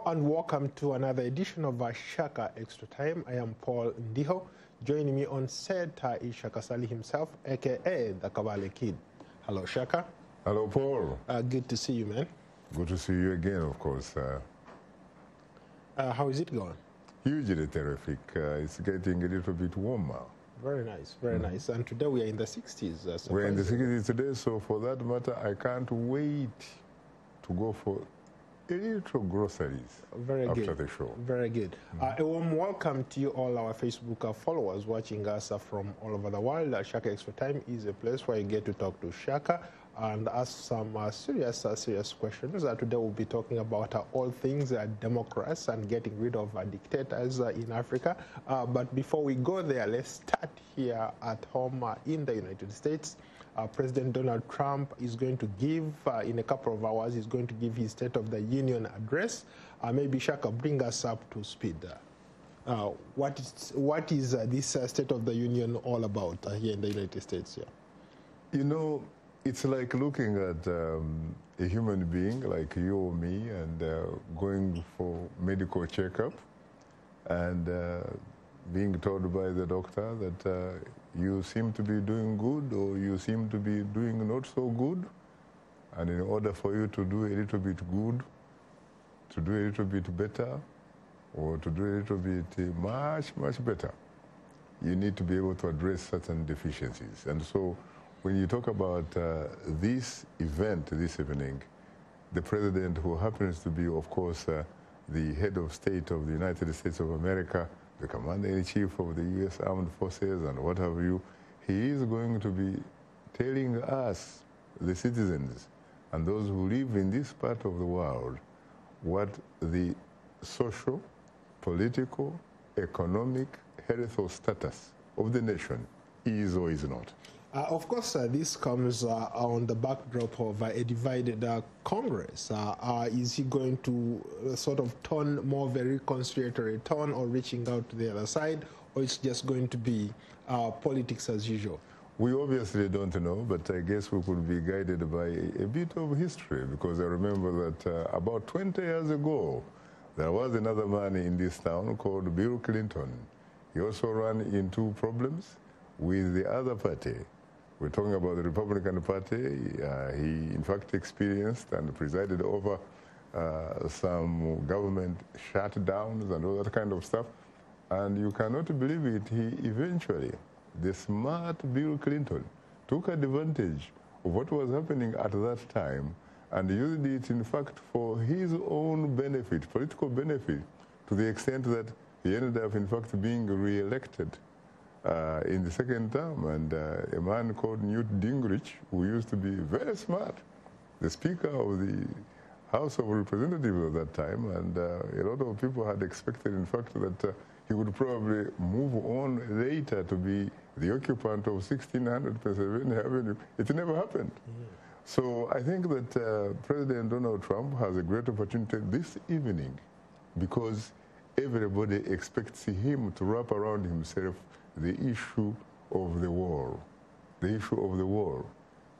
and welcome to another edition of Shaka Extra Time. I am Paul Ndiho. Joining me on set is Shaka Sali himself, aka the Kabale Kid. Hello, Shaka. Hello, Paul. Good to see you, man. Good to see you again, of course. How is it going? Hugely terrific. It's getting a little bit warmer. Very nice, very nice. And today we are in the 60s. We're in the 60s today, so for that matter, I can't wait to go for a little groceries after the show. Very good. A warm welcome to you all our Facebook followers watching us from all over the world. Shaka Extra Time is a place where you get to talk to Shaka and ask some serious questions. Today we'll be talking about all things democrats and getting rid of dictators in Africa. But before we go there, let's start here at home in the United States. President Donald Trump is going to give, in a couple of hours, he's going to give his State of the Union address. Maybe Shaka, bring us up to speed. What is this State of the Union all about here in the United States? You know, it's like looking at a human being like you or me and going for medical checkup and being told by the doctor that you seem to be doing good or you seem to be doing not so good. And in order for you to do a little bit good, to do a little bit better, or to do a little bit much better, you need to be able to address certain deficiencies. And so when you talk about this event this evening, the president, who happens to be, of course, the head of state of the United States of America, the commander-in-chief of the U.S. Armed Forces and what have you, he is going to be telling us, the citizens, and those who live in this part of the world, what the social, political, economic, health or status of the nation is or is not. Of course, this comes on the backdrop of a divided Congress. Is he going to sort of turn more of a reconciliatory tone or reaching out to the other side, or it's just going to be politics as usual? We obviously don't know, but I guess we could be guided by a bit of history, because I remember that about 20 years ago, there was another man in this town called Bill Clinton. He also ran into problems with the other party. We're talking about the Republican Party. He, in fact, experienced and presided over some government shutdowns and all that kind of stuff. And you cannot believe it, he eventually, the smart Bill Clinton, took advantage of what was happening at that time and used it, in fact, for his own benefit, political benefit, to the extent that he ended up, in fact, being re-elected in the second term. And a man called Newt Gingrich, who used to be very smart, the Speaker of the House of Representatives at that time, and a lot of people had expected, in fact, that he would probably move on later to be the occupant of 1600 Pennsylvania Avenue. It never happened. So I think that President Donald Trump has a great opportunity this evening, because everybody expects him to wrap around himself the issue of the war. The issue of the war.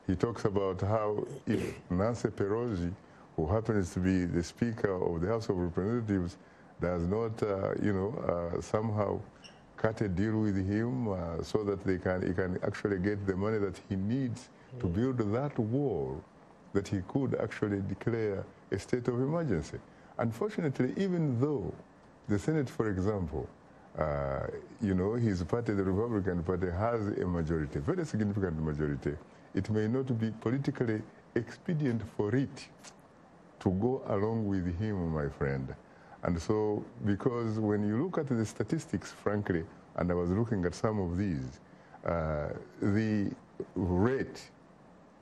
He talks about how if Nancy Pelosi, who happens to be the Speaker of the House of Representatives, does not, somehow cut a deal with him so that he can actually get the money that he needs to build that wall, that he could actually declare a state of emergency. Unfortunately, even though the Senate, for example, his party, the Republican Party, has a majority, very significant majority, it may not be politically expedient for it to go along with him, my friend. And so, because when you look at the statistics, frankly, and I was looking at some of these, the rate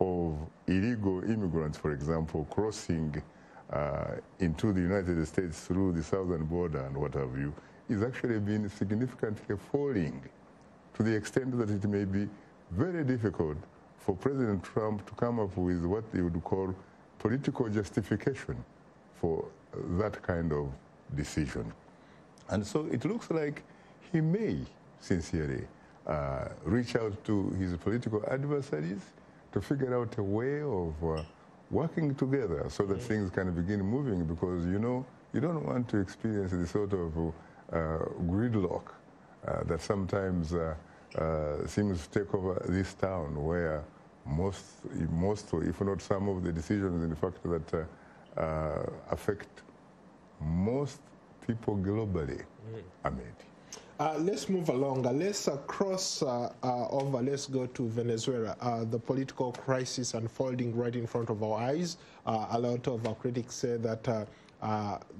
of illegal immigrants, for example, crossing into the United States through the southern border and what have you, is actually been significantly falling, to the extent that it may be very difficult for President Trump to come up with what they would call political justification for that kind of decision. And so it looks like he may sincerely reach out to his political adversaries to figure out a way of working together so that things can begin moving, because, you know, you don't want to experience the sort of gridlock that sometimes seems to take over this town, where most, if not some of the decisions, in fact, that affect most people globally are made. Let's move along. Let's cross over. Let's go to Venezuela. The political crisis unfolding right in front of our eyes. A lot of our critics say that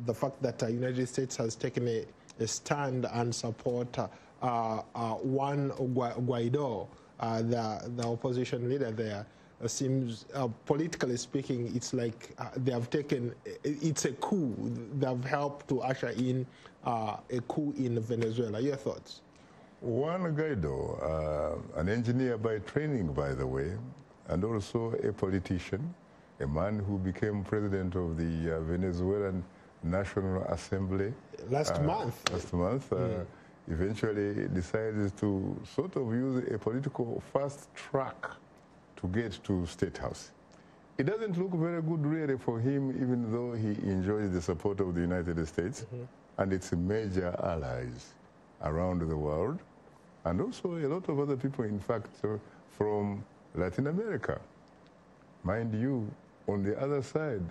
the fact that the United States has taken a stand and support Juan Guaido, the opposition leader there, seems, politically speaking, it's like they have taken, it's a coup. They have helped to usher in a coup in Venezuela. Your thoughts? Juan Guaido, an engineer by training, by the way, and also a politician, a man who became president of the Venezuelan National Assembly last month. Eventually decided to sort of use a political fast track to get to State House. It doesn't look very good really for him, even though he enjoys the support of the United States and its major allies around the world, and also a lot of other people, in fact, from Latin America. Mind you, on the other side,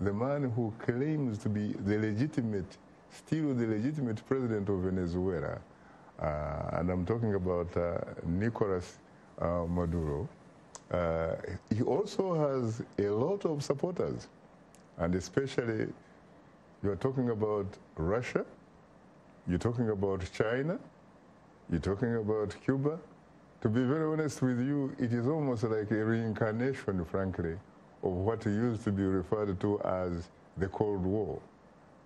the man who claims to be the legitimate, still the legitimate president of Venezuela, and I'm talking about Nicolas Maduro, he also has a lot of supporters, and especially you're talking about Russia, you're talking about China, you're talking about Cuba. To be very honest with you, it is almost like a reincarnation, frankly, of what used to be referred to as the Cold War.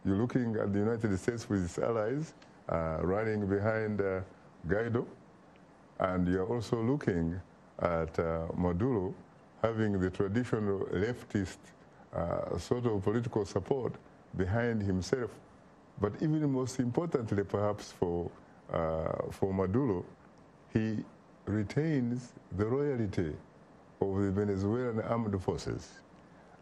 You're looking at the United States with its allies running behind Guaido, and you're also looking at Maduro having the traditional leftist sort of political support behind himself. But even most importantly, perhaps for Maduro, he retains the loyalty of the Venezuelan armed forces.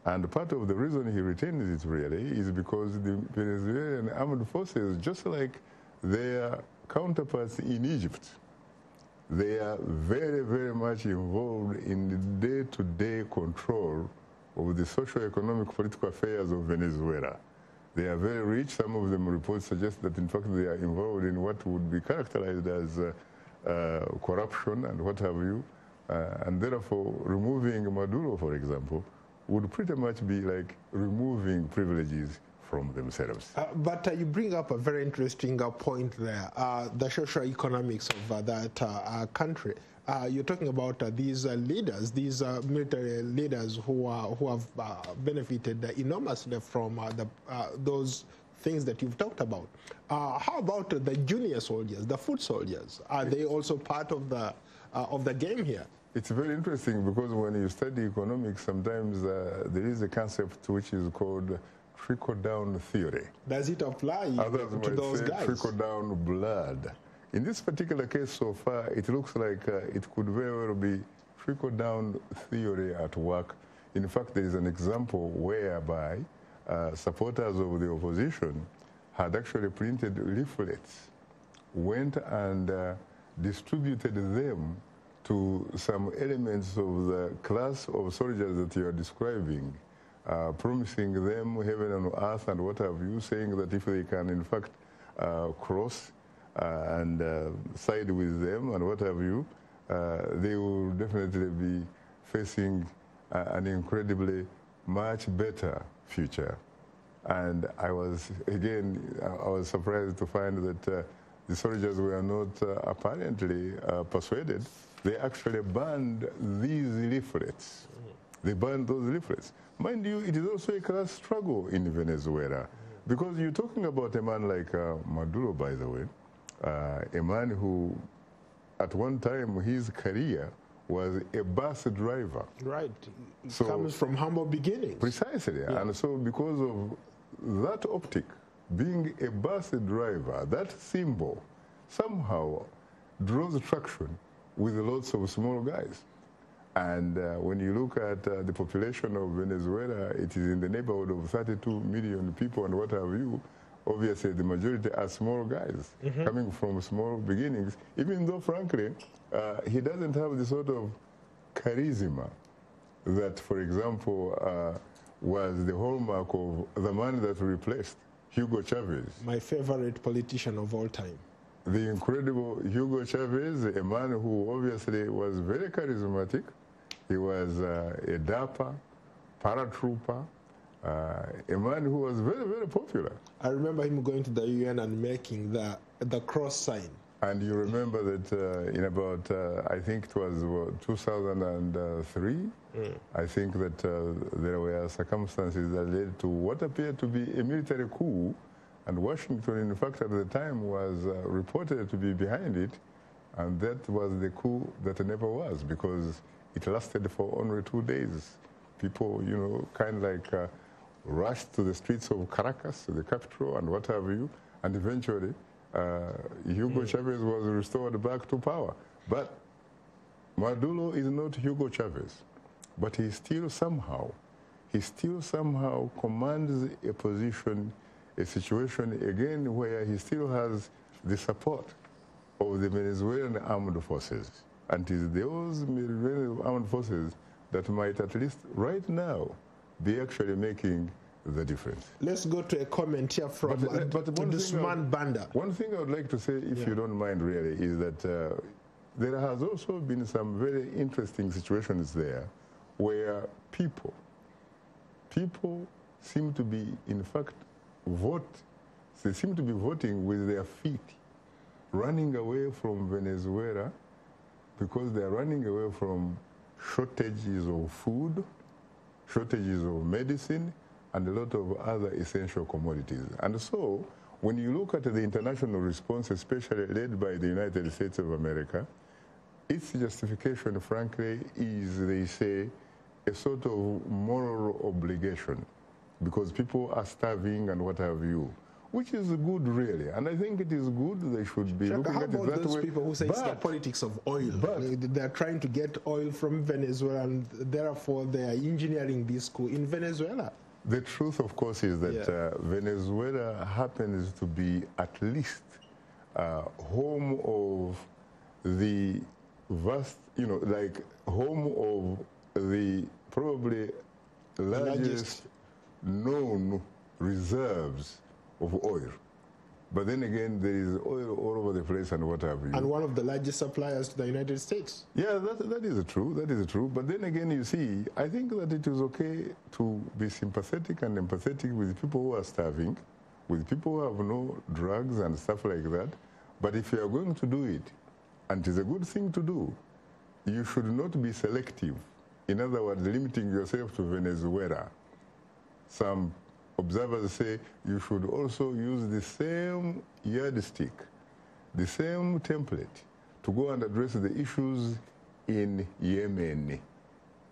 And part of the reason he retains it really is because the Venezuelan armed forces, just like their counterparts in Egypt, they are very, very much involved in the day-to-day control of the socio-economic political affairs of Venezuela. They are very rich. Some of them reports suggest that, in fact, they are involved in what would be characterized as corruption and what have you. And therefore, removing Maduro, for example, would pretty much be like removing privileges from themselves. But you bring up a very interesting point there, the social economics of that country. You're talking about these leaders, these military leaders who have benefited enormously from those things that you've talked about. How about the junior soldiers, the foot soldiers? Are they also part of the game here? It's very interesting because when you study economics, sometimes there is a concept which is called trickle-down theory. Does it apply to those guys? Trickle-down blood. In this particular case so far, it looks like it could very well be trickle-down theory at work. In fact, there is an example whereby supporters of the opposition had actually printed leaflets, went and distributed them to some elements of the class of soldiers that you are describing, promising them heaven and earth and what have you, saying that if they can in fact cross and side with them and what have you, they will definitely be facing an incredibly much better future. And I was surprised to find that the soldiers were not apparently persuaded. They actually banned these leaflets. They banned those leaflets. Mind you, it is also a class struggle in Venezuela, because you're talking about a man like Maduro, by the way, a man who, at one time, his career was a bus driver. Right. It comes from humble beginnings. Precisely. Yeah. And so because of that optic, being a bus driver, that symbol somehow draws traction with lots of small guys. And when you look at the population of Venezuela, it is in the neighborhood of 32 million people and what have you. Obviously, the majority are small guys coming from small beginnings, even though, frankly, he doesn't have the sort of charisma that, for example, was the hallmark of the man that replaced Hugo Chavez. My favorite politician of all time. The incredible Hugo Chavez, a man who obviously was very charismatic. He was a dapper, paratrooper, a man who was very, very popular. I remember him going to the UN and making the cross sign. And you remember that in about, I think it was 2003, I think that there were circumstances that led to what appeared to be a military coup, and Washington, in fact, at the time was reported to be behind it, and that was the coup that never was, because it lasted for only 2 days. People, you know, kind of like rushed to the streets of Caracas, the capital, and what have you, and eventually Hugo Chavez was restored back to power. But Maduro is not Hugo Chavez, but he still somehow commands a position, a situation again where he still has the support of the Venezuelan armed forces. And it is those Venezuelan armed forces that might, at least right now, be actually making the difference. Let's go to a comment here from Dusman Banda. One thing I would like to say, if you don't mind really, is that there has also been some very interesting situations there where people seem to be, in fact, they seem to be voting with their feet, running away from Venezuela because they're running away from shortages of food, shortages of medicine, and a lot of other essential commodities. And so, when you look at the international response, especially led by the United States of America, its justification, frankly, is, they say, a sort of moral obligation, because people are starving and what have you, which is good, really. And I think it is good. They should be looking at it that way. How about those people who say it's the politics of oil? They're trying to get oil from Venezuela, and therefore they are engineering this coup in Venezuela. The truth, of course, is that Venezuela happens to be at least home of the vast, you know, like home of the probably largest known reserves of oil. But then again, there is oil all over the place and what have you. And one of the largest suppliers to the United States. Yeah, that is true. That is true. But then again, you see, I think that it is okay to be sympathetic and empathetic with people who are starving, with people who have no drugs and stuff like that. But if you are going to do it, and it is a good thing to do, you should not be selective. In other words, limiting yourself to Venezuela. Some observers say you should also use the same yardstick, the same template to go and address the issues in Yemen,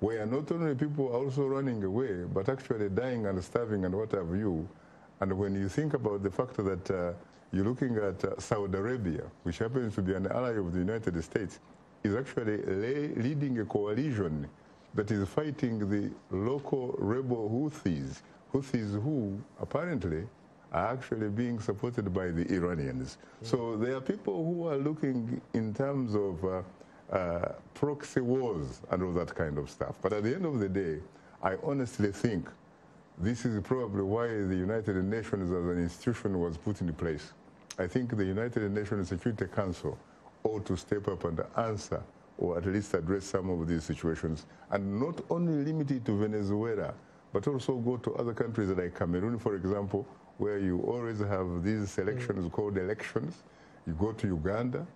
where not only people are also running away, but actually dying and starving and what have you. And when you think about the fact that you're looking at Saudi Arabia, which happens to be an ally of the United States, is actually leading a coalition that is fighting the local rebel Houthis, who apparently are actually being supported by the Iranians. So there are people who are looking in terms of proxy wars and all that kind of stuff. But at the end of the day, I honestly think this is probably why the United Nations as an institution was put in place. I think the United Nations Security Council ought to step up and answer, or at least address some of these situations, and not only limit it to Venezuela, but also go to other countries like Cameroon, for example, where you always have these selections called elections. You go to Uganda,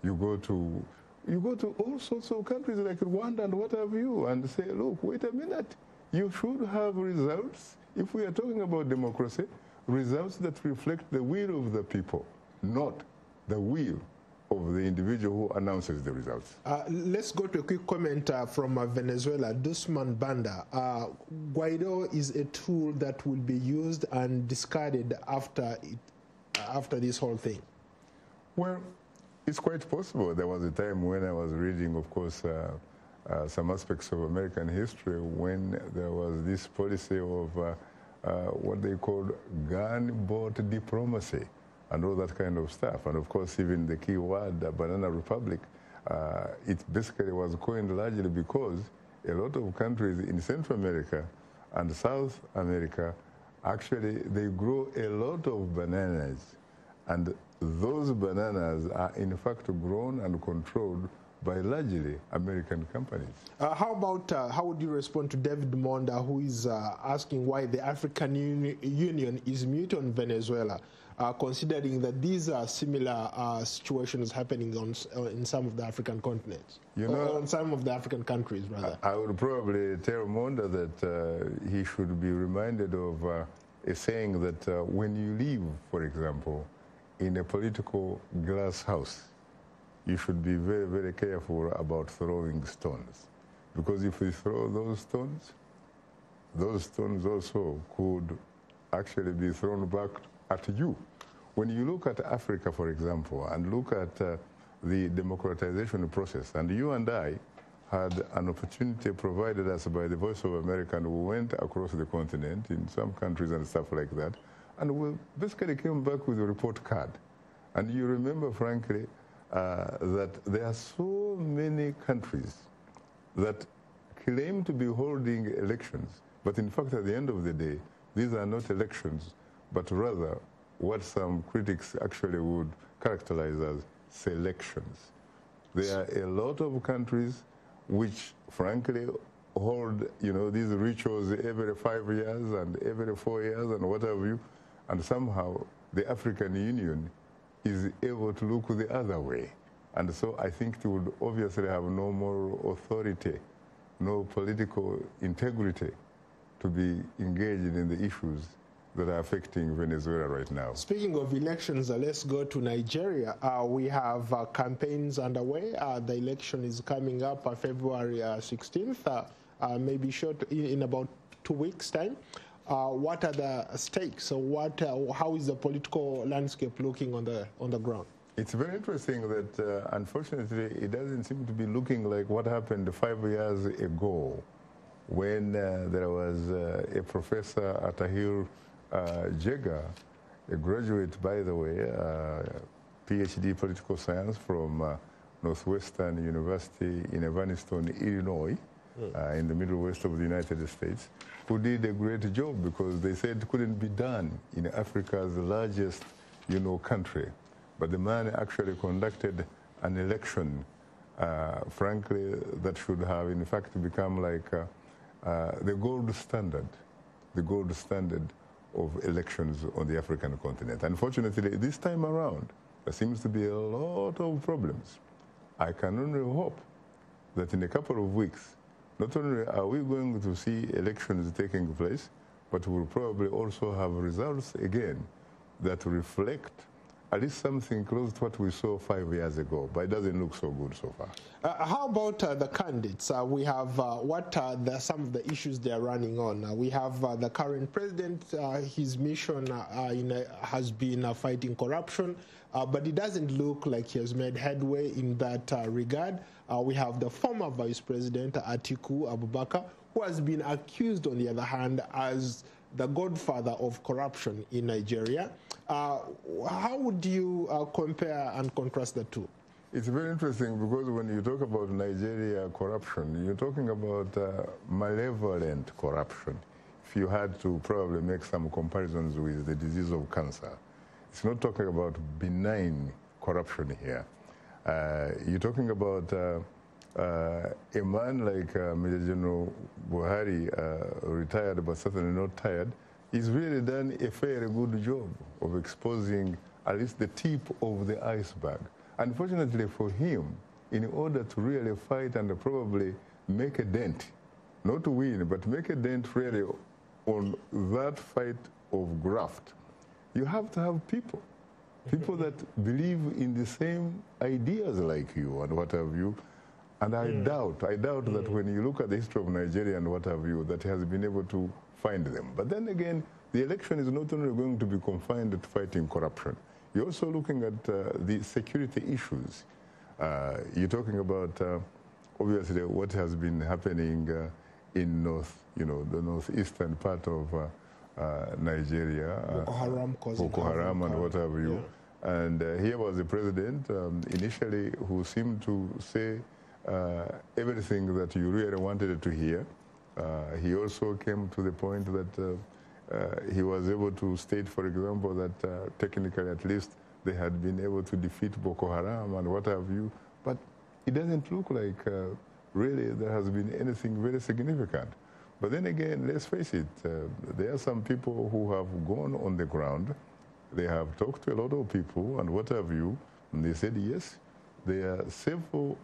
you go to all sorts of countries like Rwanda and what have you, and say, look, wait a minute, you should have results, if we are talking about democracy, results that reflect the will of the people, not the will of the individual who announces the results. Let's go to a quick comment from Venezuela. Dusman Banda. Guaido is a tool that will be used and discarded after this whole thing. Well, it's quite possible. There was a time when I was reading, of course, some aspects of American history when there was this policy of what they called gun-boat diplomacy and all that kind of stuff. And of course, even the key word, Banana Republic, it basically was coined largely because a lot of countries in Central America and South America, actually, they grow a lot of bananas. And those bananas are in fact grown and controlled by largely American companies. How would you respond to David Monda, who is asking why the African Union is mute on Venezuela, considering that these are similar situations happening in some of the African continents, on some of the African countries, rather? I would probably tell Monda that he should be reminded of a saying that when you live, for example, in a political glass house, you should be very, very careful about throwing stones. Because if you throw those stones also could actually be thrown back at you. When you look at Africa, for example, and look at the democratization process, and you and I had an opportunity provided us by the Voice of America, and we went across the continent in some countries and stuff like that, and we basically came back with a report card. And you remember, frankly, that there are so many countries that claim to be holding elections, but in fact, at the end of the day, these are not elections, but rather what some critics actually would characterize as selections. There are a lot of countries which, frankly, hold, these rituals every 5 years and every 4 years and what have you, and somehow the African Union is able to look the other way. And so I think it would obviously have no moral authority, no political integrity to be engaged in the issues that are affecting Venezuela right now. Speaking of elections, let's go to Nigeria. We have campaigns underway. The election is coming up February 16th, maybe short in about 2 weeks' time. What are the stakes? So how is the political landscape looking on the ground? It's very interesting that, unfortunately, it doesn't seem to be looking like what happened 5 years ago when there was a professor, Atahir Jega, a graduate, by the way, PhD political science from Northwestern University in Evanston, Illinois, in the Middle West of the United States, who did a great job because they said it couldn't be done in Africa's largest, country. But the man actually conducted an election, frankly, that should have, in fact, become like the gold standard of elections on the African continent. Unfortunately, this time around, there seems to be a lot of problems. I can only hope that in a couple of weeks, not only are we going to see elections taking place, but we'll probably also have results again that reflect at least something close to what we saw 5 years ago, but it doesn't look so good so far. How about the candidates? We have what are some of the issues they are running on? We have the current president. His mission has been fighting corruption, but it doesn't look like he has made headway in that regard. We have the former vice president, Atiku Abubakar, who has been accused, on the other hand, as the godfather of corruption in Nigeria. How would you compare and contrast the two? It's very interesting because when you talk about Nigeria corruption, you're talking about malevolent corruption. If you had to probably make some comparisons with the disease of cancer, it's not talking about benign corruption here. You're talking about a man like Major General Buhari, retired but certainly not tired, he's really done a very good job of exposing at least the tip of the iceberg. Unfortunately for him, in order to really fight and probably make a dent, not to win, but make a dent really on that fight of graft, you have to have people that believe in the same ideas like you and what have you. And I doubt that when you look at the history of Nigeria and what have you, that he has been able to find them. But then again, the election is not only going to be confined to fighting corruption. You're also looking at the security issues. You're talking about obviously what has been happening in the northeastern part of Nigeria, Boko Haram and what have you. Yeah. And here was the president initially who seemed to say everything that you really wanted to hear. He also came to the point that he was able to state, for example, that technically at least they had been able to defeat Boko Haram and what have you. But it doesn't look like really there has been anything very significant. But then again, let's face it, there are some people who have gone on the ground. They have talked to a lot of people and what have you, and they said, yes, there are several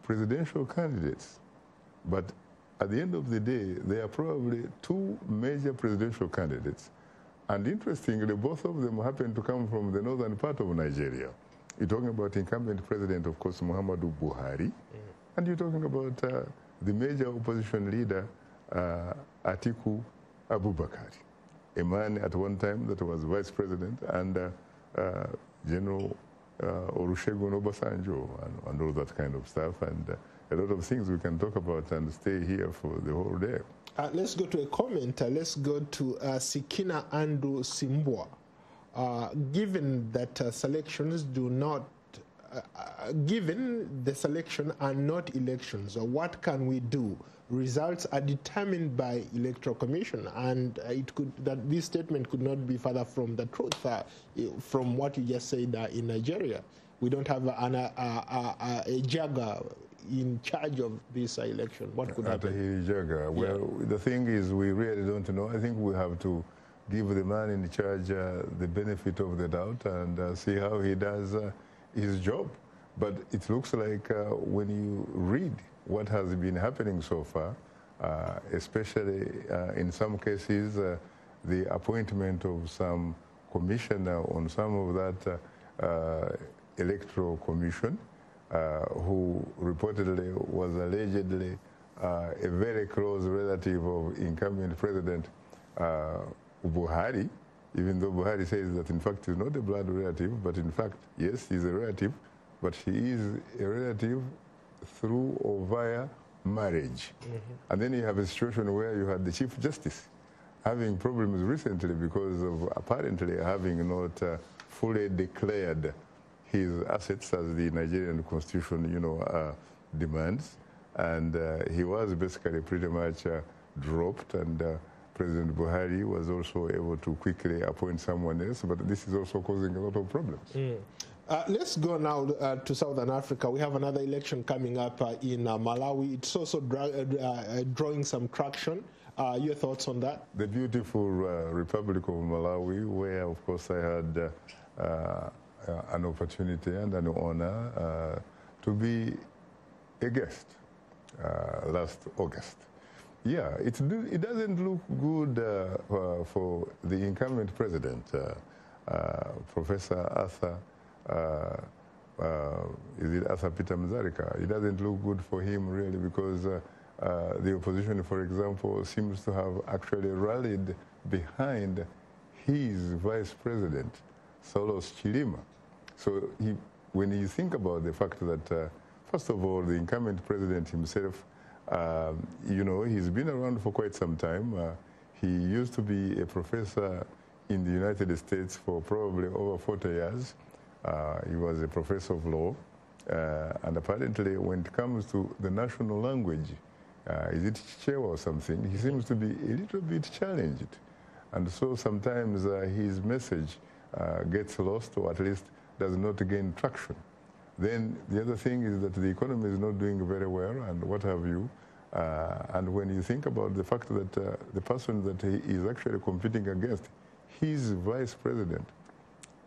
presidential candidates. But at the end of the day, there are probably two major presidential candidates. And interestingly, both of them happen to come from the northern part of Nigeria. You're talking about incumbent president, of course, Muhammadu Buhari, and you're talking about the major opposition leader, Atiku Abubakar, a man at one time that was vice president, and General Olusegun Obasanjo, and all that kind of stuff, and a lot of things we can talk about and stay here for the whole day. Let's go to a comment. Let's go to Sikina Andu Simbwa. Given that selections do not, given the selection are not elections, what can we do? Results are determined by Electoral Commission, and that this statement could not be further from the truth. From what you just said, in Nigeria, we don't have a jagger in charge of this election. What could happen? Well, the thing is, we really don't know. I think we have to give the man in charge the benefit of the doubt and see how he does his job. But it looks like when you read what has been happening so far, especially in some cases, the appointment of some commissioner on some of that electoral commission, who reportedly was allegedly a very close relative of incumbent President Buhari, even though Buhari says that in fact he's not a blood relative, but in fact, yes, he's a relative, but he is a relative through or via marriage. And then you have a situation where you had the Chief Justice having problems recently because of apparently having not fully declared his assets as the Nigerian constitution, demands. And he was basically pretty much dropped, and President Buhari was also able to quickly appoint someone else, but this is also causing a lot of problems. Let's go now to Southern Africa. We have another election coming up in Malawi. It's also drawing some traction. Your thoughts on that? The beautiful Republic of Malawi, where, of course, I had an opportunity and an honor to be a guest last August. Yeah, it doesn't look good for the incumbent president, Professor Arthur. Is it Arthur Peter Mutharika? It doesn't look good for him really, because the opposition, for example, seems to have actually rallied behind his vice president, Saulos Chilima. So when you think about the fact that, first of all, the incumbent president himself, he's been around for quite some time. He used to be a professor in the United States for probably over 40 years. He was a professor of law, and apparently when it comes to the national language, is it Chichewa or something, he seems to be a little bit challenged. And so sometimes his message gets lost, or at least does not gain traction. Then the other thing is that the economy is not doing very well, and what have you. And when you think about the fact that the person that he is actually competing against, his vice president,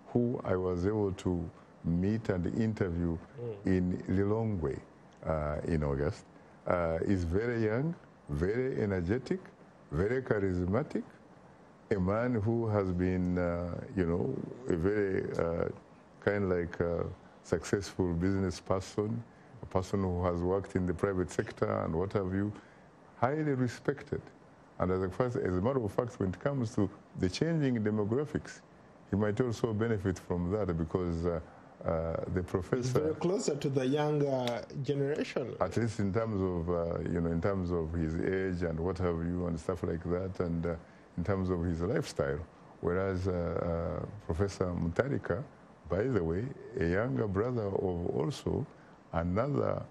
who I was able to meet and interview in Lilongwe in August, is very young, very energetic, very charismatic, a man who has been, a very kind of like successful business person, a person who has worked in the private sector and what have you, highly respected. And as a matter of fact, when it comes to the changing demographics, he might also benefit from that, because the professor. He's very closer to the younger generation. At least in terms of, in terms of his age and what have you and stuff like that, and in terms of his lifestyle. Whereas Professor Mutharika, by the way, a younger brother of also another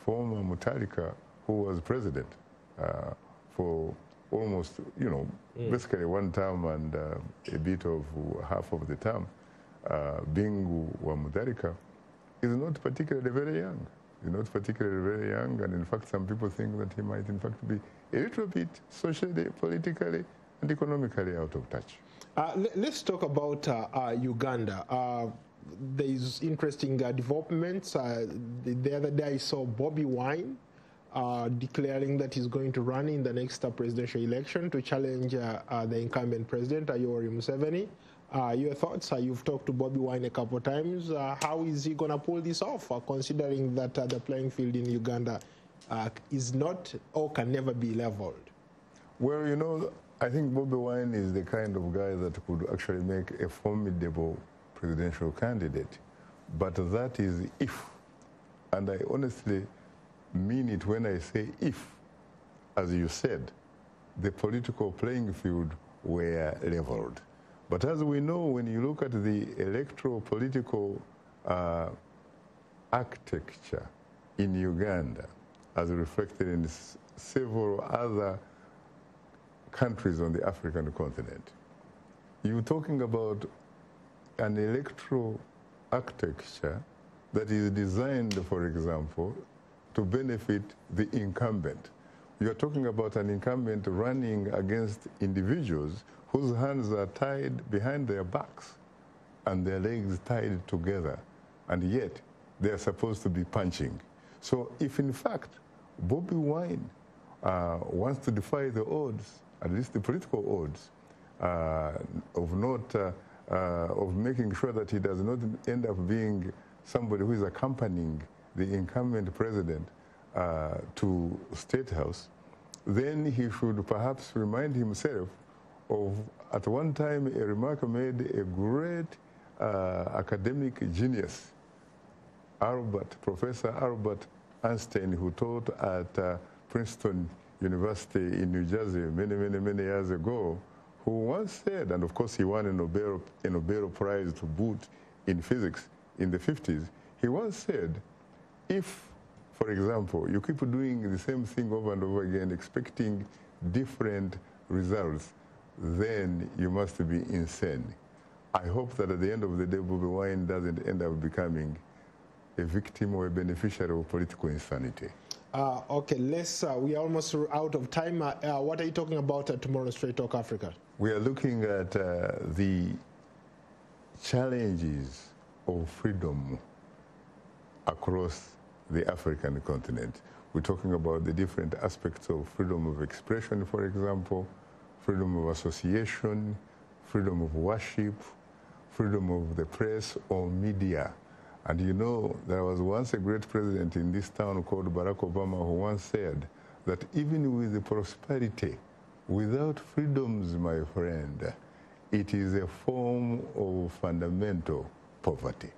former Mutharika who was president for almost, basically one term and a bit of half of the term, Bingu wa Mutharika, is not particularly very young. He's not particularly very young, and in fact some people think that he might in fact be a little bit socially, politically, and economically out of touch. Let's talk about Uganda. There is interesting developments. The other day I saw Bobi Wine declaring that he's going to run in the next presidential election to challenge the incumbent president, Yoweri Museveni. Your thoughts? You've talked to Bobi Wine a couple of times. How is he going to pull this off, considering that the playing field in Uganda is not or can never be leveled? Well, I think Bobi Wine is the kind of guy that could actually make a formidable presidential candidate. But that is if, and I honestly mean it when I say if, as you said, the political playing field were leveled. But as we know, when you look at the electoral political architecture in Uganda, as reflected in several other countries on the African continent, you're talking about an electoral architecture that is designed, for example, to benefit the incumbent. You're talking about an incumbent running against individuals whose hands are tied behind their backs and their legs tied together, and yet they are supposed to be punching. So if in fact Bobi Wine wants to defy the odds, at least the political odds, of making sure that he does not end up being somebody who is accompanying the incumbent president to State House, then he should perhaps remind himself of, at one time, a remark made a great academic genius, Professor Albert Einstein, who taught at Princeton University in New Jersey many years ago, who once said, and of course he won a Nobel Prize to boot in physics in the 50s, he once said, if, for example, you keep doing the same thing over and over again, expecting different results, then you must be insane. I hope that at the end of the day, Bobi Wine doesn't end up becoming a victim or a beneficiary of political insanity. Okay, we are almost out of time. What are you talking about tomorrow on Straight Talk Africa? We are looking at the challenges of freedom across the African continent. We're talking about the different aspects of freedom of expression, for example, freedom of association, freedom of worship, freedom of the press or media. And you know, there was once a great president in this town called Barack Obama who once said that even with the prosperity, without freedoms, my friend, it is a form of fundamental poverty.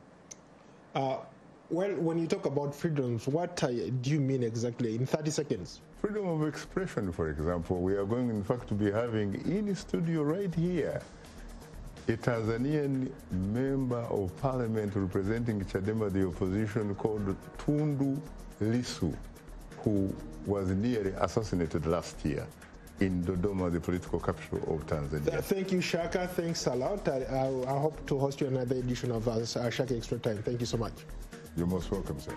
Well, when you talk about freedoms, what do you mean exactly in 30 seconds? Freedom of expression, for example. We are going, in fact, to be having in the studio right here a Tanzanian member of parliament representing Chadema, the opposition, called Tundu Lissu, who was nearly assassinated last year in Dodoma, the political capital of Tanzania. Thank you, Shaka. Thanks a lot. I hope to host you another edition of Shaka Extra Time. Thank you so much. You're most welcome, sir.